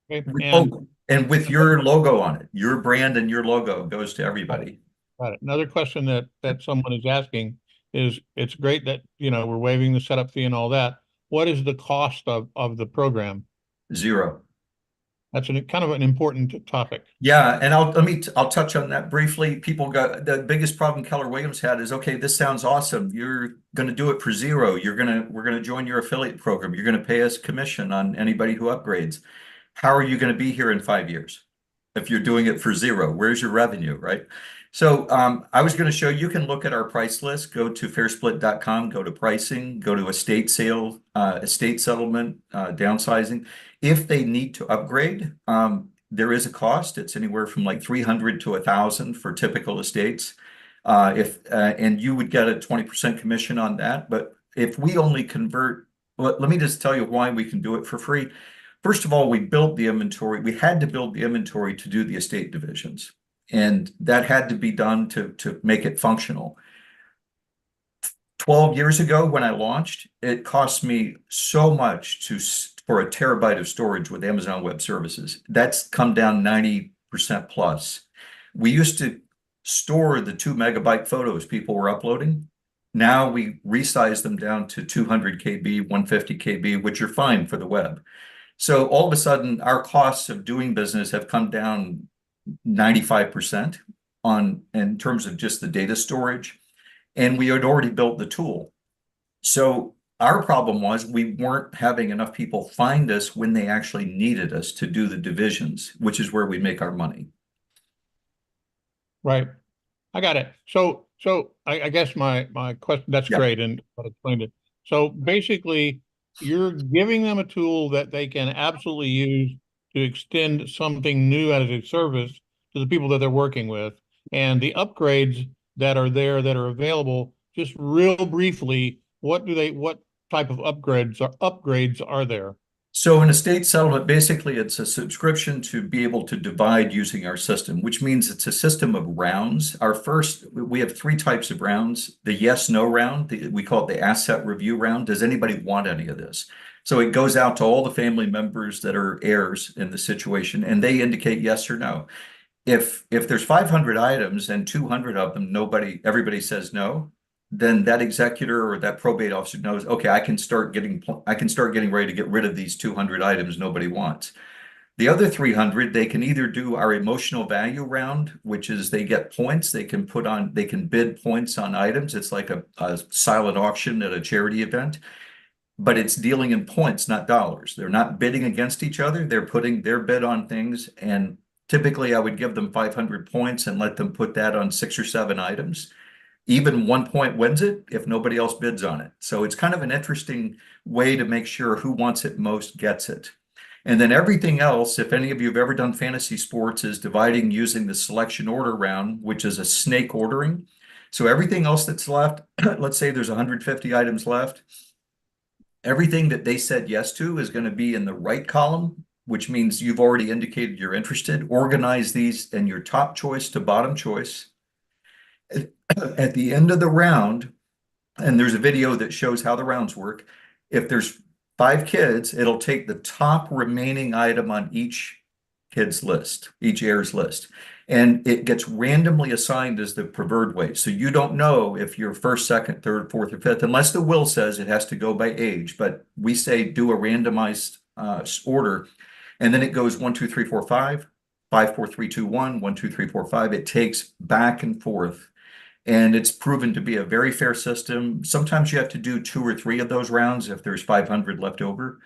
Okay, and with your logo on it, your brand and your logo goes to everybody. Got it. Another question that someone is asking is, it's great that, we're waiving the setup fee and all that. What is the cost of the program? Zero. That's kind of an important topic. Yeah, and I'll touch on that briefly. People got the biggest problem Keller Williams had is, okay, this sounds awesome. You're going to do it for zero. We're going to join your affiliate program. You're going to pay us commission on anybody who upgrades. How are you going to be here in 5 years if you're doing it for zero? Where's your revenue, right? So I was going to show you can look at our price list. Go to fairsplit.com, go to pricing, go to estate sale, estate settlement, downsizing. If they need to upgrade, there is a cost. It's anywhere from like $300 to $1,000 for typical estates. And you would get a 20% commission on that. But if we only convert, let me just tell you why we can do it for free. First of all, we built the inventory. We had to build the inventory to do the estate divisions. And that had to be done to make it functional. 12 years ago when I launched, it cost me so much for a terabyte of storage with Amazon Web Services. That's come down 90% plus. We used to store the 2 megabyte photos people were uploading. Now we resize them down to 200 KB, 150 KB, which are fine for the web. So all of a sudden, our costs of doing business have come down 95% in terms of just the data storage. And we had already built the tool. So our problem was we weren't having enough people find us when they actually needed us to do the divisions, which is where we make our money. Right. I got it. So I guess my question, that's great, and I explained it. So basically, you're giving them a tool that they can absolutely use to extend something new as a service to the people that they're working with. And the upgrades that are there, that are available, just real briefly, what type of upgrades are there? So in estate settlement, basically it's a subscription to be able to divide using our system, which means it's a system of rounds. We have 3 types of rounds. The yes/no round, we call it the asset review round. Does anybody want any of this? So it goes out to all the family members that are heirs in the situation, and they indicate yes or no. If there's 500 items and 200 of them, everybody says no, then that executor or that probate officer knows, okay, I can start getting ready to get rid of these 200 items nobody wants. The other 300, they can either do our emotional value round, which is they get points. They can bid points on items. It's like a silent auction at a charity event, but it's dealing in points, not dollars. They're not bidding against each other. They're putting their bid on things. And typically I would give them 500 points and let them put that on 6 or 7 items. Even 1 point wins it if nobody else bids on it. So it's kind of an interesting way to make sure who wants it most gets it. And then everything else, if any of you have ever done fantasy sports, is dividing using the selection order round, which is a snake ordering. So everything else that's left, let's say there's 150 items left. Everything that they said yes to is going to be in the right column, which means you've already indicated you're interested. Organize these in your top choice to bottom choice. At the end of the round, and there's a video that shows how the rounds work, if there's 5 kids, it'll take the top remaining item on each kid's list, each heir's list. And it gets randomly assigned as the preferred way. So you don't know if you're first, second, third, fourth, or fifth, unless the will says it has to go by age. But we say do a randomized order. And then it goes 1, 2, 3, 4, 5, 5, 4, 3, 2, 1, 1, 2, 3, 4, 5. It takes back and forth. And it's proven to be a very fair system. Sometimes you have to do 2 or 3 of those rounds if there's 500 left over.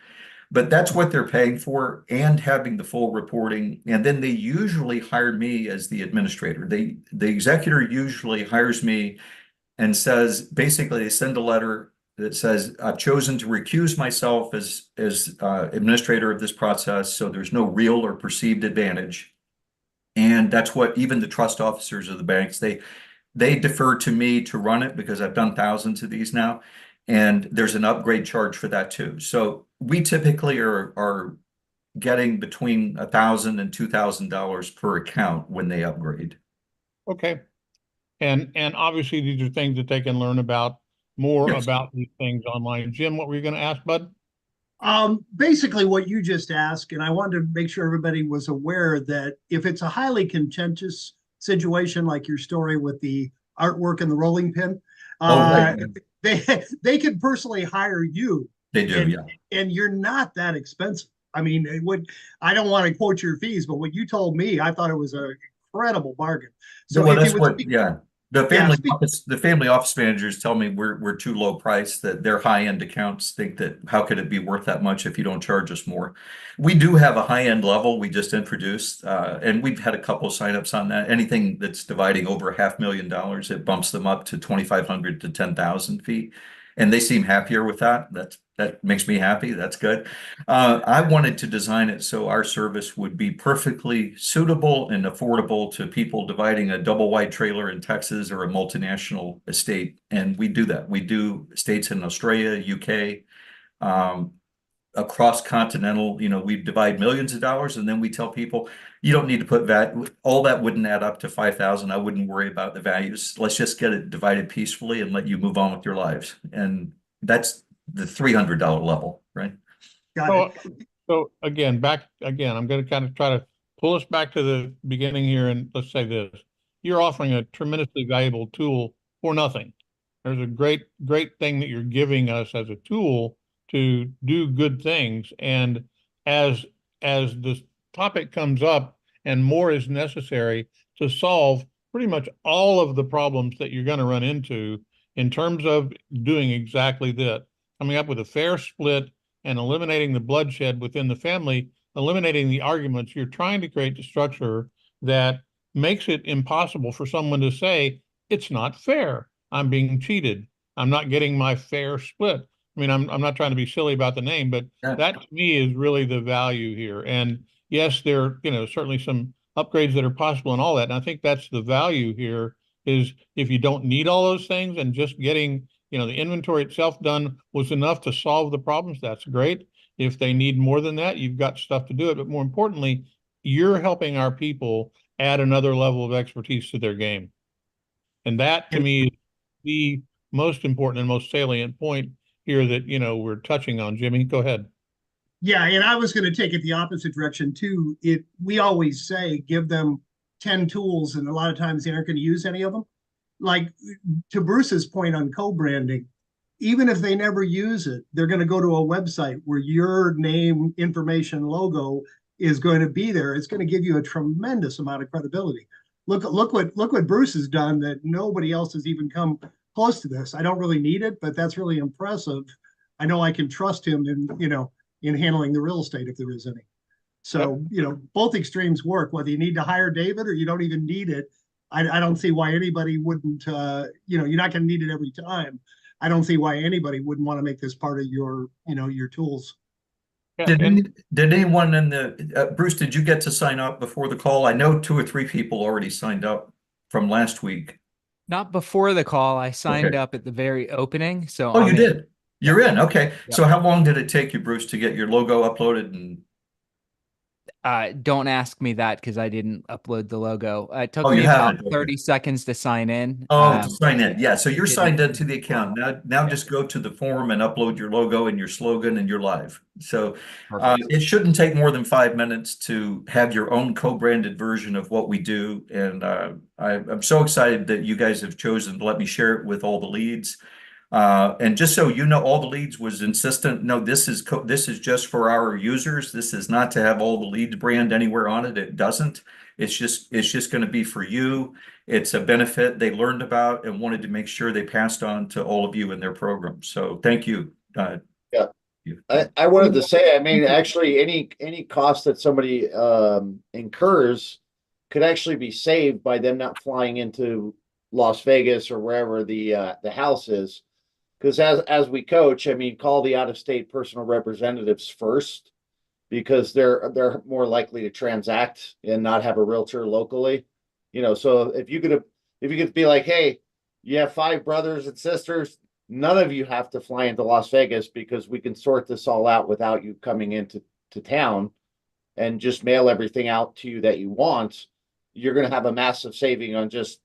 But that's what they're paying for and having the full reporting. And then they usually hire me as the administrator. The executor usually hires me and says, basically, they send a letter that says, I've chosen to recuse myself as administrator of this process, so there's no real or perceived advantage. And that's what even the trust officers of the banks, they defer to me to run it because I've done thousands of these now. And there's an upgrade charge for that too. So we typically are getting between $1,000 and $2,000 per account when they upgrade. Okay. And obviously these are things that they can learn about more Yes. about these things online. Jim, what were you going to ask, bud? Basically what you just asked, and I wanted to make sure everybody was aware that if it's a highly contentious situation like your story with the artwork and the rolling pin, Right. they could personally hire you. They do, and, yeah. And you're not that expensive. I mean, I don't want to quote your fees, but what you told me, I thought it was an incredible bargain. So well, if that's you what, would yeah. The family office managers tell me we're too low price, that their high-end accounts think that how could it be worth that much if you don't charge us more? We do have a high-end level we just introduced, and we've had a couple signups on that. Anything that's dividing over $500,000, it bumps them up to 2,500 to 10,000 feet. And they seem happier with that. That makes me happy. That's good. I wanted to design it so our service would be perfectly suitable and affordable to people dividing a double wide trailer in Texas or a multinational estate. And we do that. We do estates in Australia, UK, across continental, we divide millions of dollars, and then we tell people, you don't need to put that, all that wouldn't add up to 5,000. I wouldn't worry about the values. Let's just get it divided peacefully and let you move on with your lives. And that's the $300 level, right? got it. So again, I'm going to kind of try to pull us back to the beginning here. And let's say this, you're offering a tremendously valuable tool for nothing. There's a great thing that you're giving us as a tool to do good things. And as this topic comes up and more is necessary to solve pretty much all of the problems that you're going to run into in terms of doing exactly that, coming up with a fair split and eliminating the bloodshed within the family, eliminating the arguments, you're trying to create the structure that makes it impossible for someone to say, it's not fair. I'm being cheated. I'm not getting my fair split. I mean, I'm not trying to be silly about the name, but that to me is really the value here. And yes, there are, certainly some upgrades that are possible and all that. And I think that's the value here is if you don't need all those things and just getting, the inventory itself done was enough to solve the problems, that's great. If they need more than that, you've got stuff to do it. But more importantly, you're helping our people add another level of expertise to their game. And that to me is the most important and most salient point here that, we're touching on. Jimmy, go ahead. Yeah, and I was going to take it the opposite direction too. We always say give them 10 tools, and a lot of times they aren't going to use any of them. like to Bruce's point on co-branding, even if they never use it, they're going to go to a website where your name, information, logo is going to be there. It's going to give you a tremendous amount of credibility. Look what Bruce has done that nobody else has even come close to this. I don't really need it, but that's really impressive. I know I can trust him in handling the real estate if there is any. So, both extremes work, whether you need to hire David or you don't even need it. I don't see why anybody wouldn't, you're not going to need it every time. I don't see why anybody wouldn't want to make this part of your tools. Yeah, Did anyone in the, Bruce, did you get to sign up before the call? I know 2 or 3 people already signed up from last week. Not before the call. I signed up at the very opening. So Oh, I'm you in. did? You're in. Okay. Yep. So how long did it take you, Bruce, to get your logo uploaded? And Don't ask me that because I didn't upload the logo. It took Oh, me you about haven't? Okay. 30 seconds to sign in. to sign in. Yeah. So you're didn't- signed into the account. Now just go to the form and upload your logo and your slogan and you're live. So Perfect. it shouldn't take more than 5 minutes to have your own co-branded version of what we do. And I'm so excited that you guys have chosen to let me share it with all the leads. And just so you know, all the leads was insistent. No, this is just for our users. This is not to have all the leads brand anywhere on it. It doesn't. It's just going to be for you. It's a benefit they learned about and wanted to make sure they passed on to all of you in their program. So thank you. Yeah. I wanted to say, I mean, actually any cost that somebody incurs could actually be saved by them not flying into Las Vegas or wherever the house is. Because as we coach, I mean, call the out-of-state personal representatives first, because they're more likely to transact and not have a realtor locally. So if you could be like, hey, you have 5 brothers and sisters, none of you have to fly into Las Vegas because we can sort this all out without you coming into town and just mail everything out to you that you want. You're going to have a massive saving on just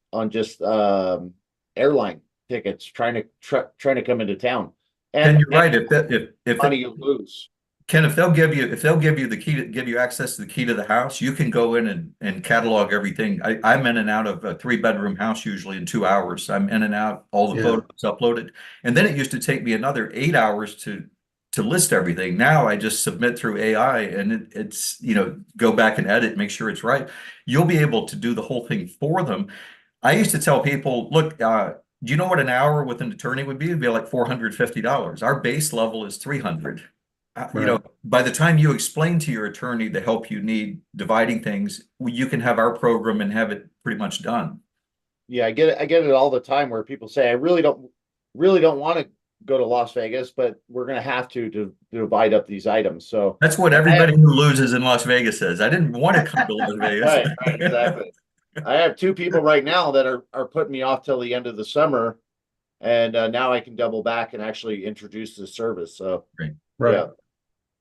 airline tickets trying to come into town. And you're right. If money you lose. Ken, if they'll give you the key to give you access to the key to the house, you can go in and catalog everything. I'm in and out of a 3-bedroom house usually in 2 hours. I'm in and out, all the photos uploaded. And then it used to take me another 8 hours to list everything. Now I just submit through AI and it's go back and edit, make sure it's right. You'll be able to do the whole thing for them. I used to tell people, look, do you know what an hour with an attorney would be? It'd be like $450. Our base level is $300. By the time you explain to your attorney the help you need dividing things, you can have our program and have it pretty much done. Yeah, I get it all the time where people say, I really don't want to go to Las Vegas, but we're going to have to divide up these items. So that's what everybody who loses in Las Vegas says. I didn't want to come to Las Vegas. Right, exactly. I have 2 people right now that are putting me off till the end of the summer, and now I can double back and actually introduce the service. So Right. Yeah,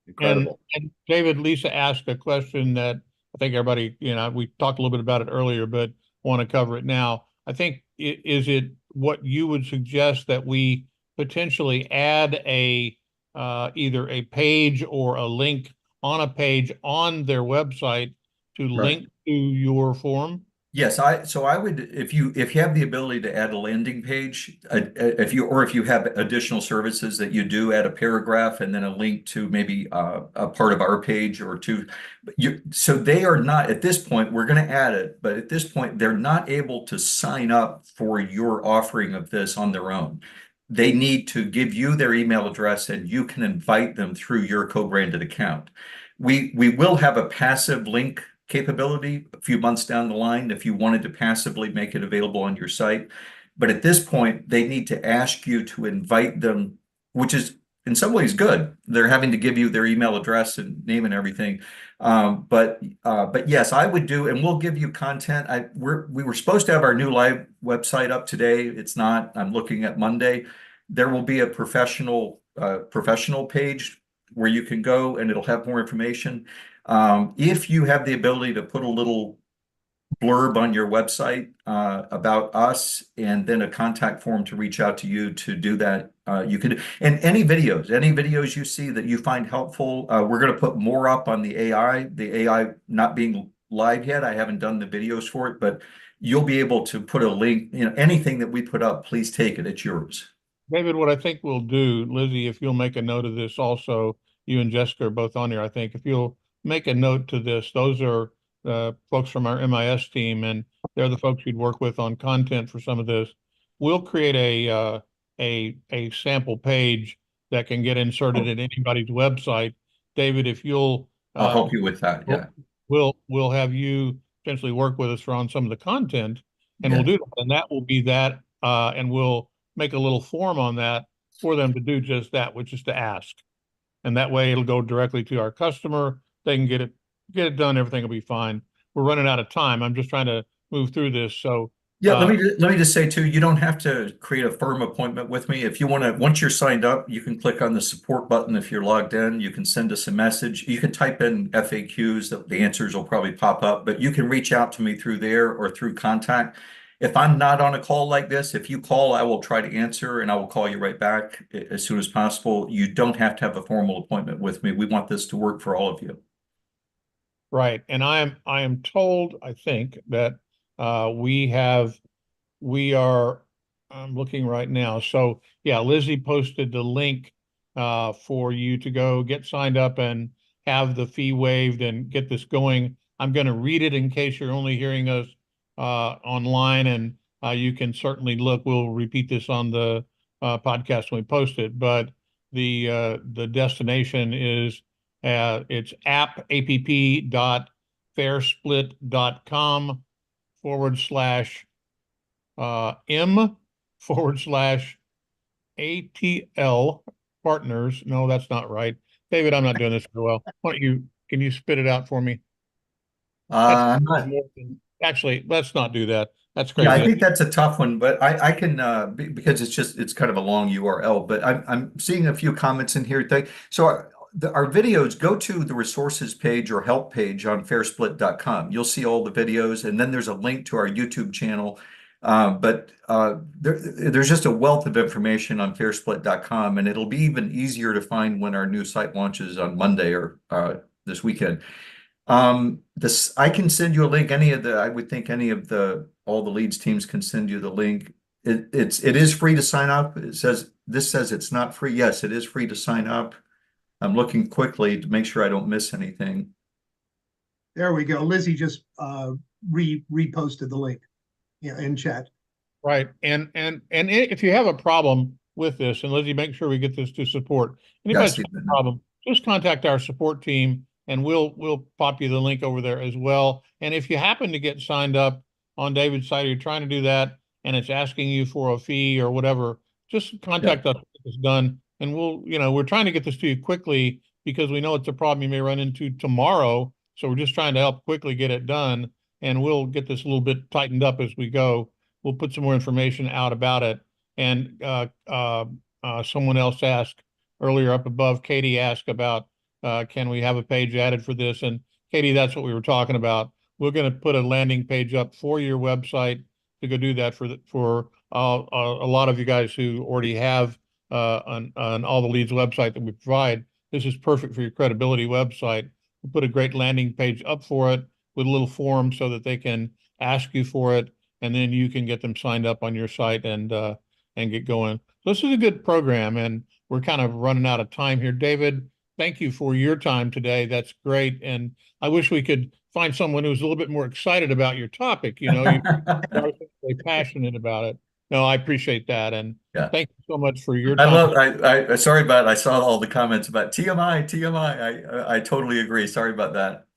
incredible. And David, Lisa asked a question that I think everybody, we talked a little bit about it earlier, but want to cover it now. I think is it what you would suggest that we potentially add either a page or a link on a page on their website to link to your form? Yes, so I would, if you have the ability to add a landing page, if you have additional services that you do, add a paragraph and then a link to maybe a part of our page or two. So they are not, at this point, we're going to add it, but at this point, they're not able to sign up for your offering of this on their own. They need to give you their email address and you can invite them through your co-branded account. We will have a passive link capability a few months down the line if you wanted to passively make it available on your site. But at this point, they need to ask you to invite them, which is in some ways good. They're having to give you their email address and name and everything. But yes, I would do, and we'll give you content. We were supposed to have our new live website up today. It's not. I'm looking at Monday. There will be a professional page where you can go and it'll have more information. If you have the ability to put a little blurb on your website about us and then a contact form to reach out to you to do that, you can. And any videos you see that you find helpful, we're going to put more up on the AI not being live yet. I haven't done the videos for it, but you'll be able to put a link, anything that we put up, please take it. It's yours. David, what I think we'll do, Lizzie, if you'll make a note of this also, you and Jessica are both on here, I think. If you'll make a note to this, those are folks from our MIS team, and they're the folks you'd work with on content for some of this. We'll create a sample page that can get inserted in anybody's website. David, if you'll I'll help you with that. Yeah. We'll have you potentially work with us on some of the content, and we'll do that. And that will be that, and we'll make a little form on that for them to do just that, which is to ask. And that way it'll go directly to our customer. They can get it done. Everything will be fine. We're running out of time. I'm just trying to move through this. So yeah, let me just say too, you don't have to create a firm appointment with me. If you want to, once you're signed up, you can click on the support button. If you're logged in, you can send us a message. You can type in FAQs, the answers will probably pop up, but you can reach out to me through there or through contact. If I'm not on a call like this, if you call, I will try to answer and I will call you right back as soon as possible. You don't have to have a formal appointment with me. We want this to work for all of you. Right. And I am told, I think, that I'm looking right now. So yeah, Lizzie posted the link for you to go get signed up and have the fee waived and get this going. I'm going to read it in case you're only hearing us online, and you can certainly look. We'll repeat this on the podcast when we post it, but the destination is it's app.fairssplit.com/m/ATL partners. No, that's not right. David, I'm not doing this very well. Can you spit it out for me? Actually, let's not do that. That's crazy. Yeah, I think that's a tough one, but I can because it's kind of a long URL, but I'm seeing a few comments in here. So our videos, go to the resources page or help page on fairsplit.com. You'll see all the videos, and then there's a link to our YouTube channel. But there's just a wealth of information on fairsplit.com, and it'll be even easier to find when our new site launches on Monday or this weekend. I can send you a link. I would think all the leads teams can send you the link. It is free to sign up. This says it's not free. Yes, it is free to sign up. I'm looking quickly to make sure I don't miss anything. There we go. Lizzie just reposted the link in chat. Right. And if you have a problem with this, and Lizzie, make sure we get this to support. Anybody's got a problem, just contact our support team and we'll pop you the link over there as well. And if you happen to get signed up on David's site, you're trying to do that and it's asking you for a fee or whatever, just contact us when it's done. And we're trying to get this to you quickly because we know it's a problem you may run into tomorrow. So we're just trying to help quickly get it done. And we'll get this a little bit tightened up as we go. We'll put some more information out about it. And someone else asked earlier up above, Katie asked about, can we have a page added for this? And Katie, that's what we were talking about. We're going to put a landing page up for your website to go do that for a lot of you guys who already have on all the leads website that we provide. This is perfect for your credibility website. We'll put a great landing page up for it with a little form so that they can ask you for it, and then you can get them signed up on your site and get going. So this is a good program, and we're kind of running out of time here. David, thank you for your time today. That's great, and I wish we could find someone who's a little bit more excited about your topic. You're really passionate about it. No, I appreciate that, and thank you so much for your time. I sorry about it. I saw all the comments about TMI. I totally agree. Sorry about that.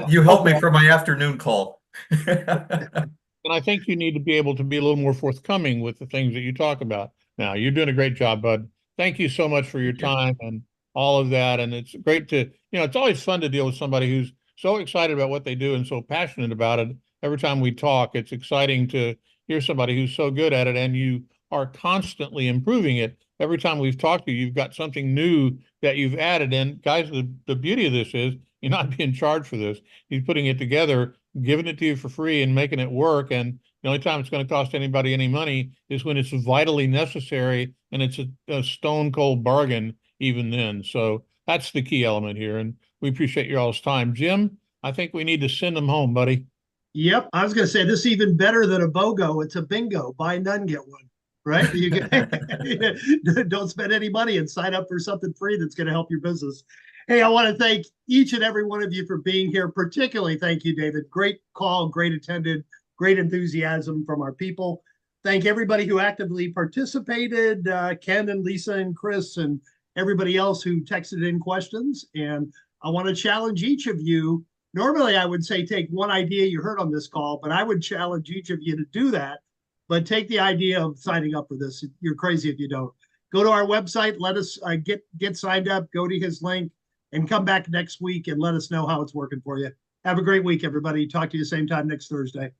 You helped me for my afternoon call. And I think you need to be able to be a little more forthcoming with the things that you talk about. Now, you're doing a great job, bud. Thank you so much for your time and all of that. And it's great to, it's always fun to deal with somebody who's so excited about what they do and so passionate about it. Every time we talk, it's exciting to hear somebody who's so good at it, and you are constantly improving it. Every time we've talked to you, you've got something new that you've added in. Guys, the beauty of this is you're not being charged for this. He's putting it together, giving it to you for free and making it work. And the only time it's going to cost anybody any money is when it's vitally necessary, and it's a stone cold bargain even then. So that's the key element here. And we appreciate your all's time. Jim, I think we need to send them home, buddy. Yep, I was gonna say this is even better than a BOGO. It's a bingo. Buy none, get one. Right? You get, don't spend any money and sign up for something free that's going to help your business. Hey, I want to thank each and every one of you for being here. Particularly, thank you, David. Great call, great attended, great enthusiasm from our people. Thank everybody who actively participated, Ken and Lisa and Chris and everybody else who texted in questions. And I want to challenge each of you. Normally, I would say take one idea you heard on this call, but I would challenge each of you to do that. But take the idea of signing up for this. You're crazy if you don't. Go to our website, let us get signed up, go to his link, and come back next week and let us know how it's working for you. Have a great week, everybody. Talk to you same time next Thursday.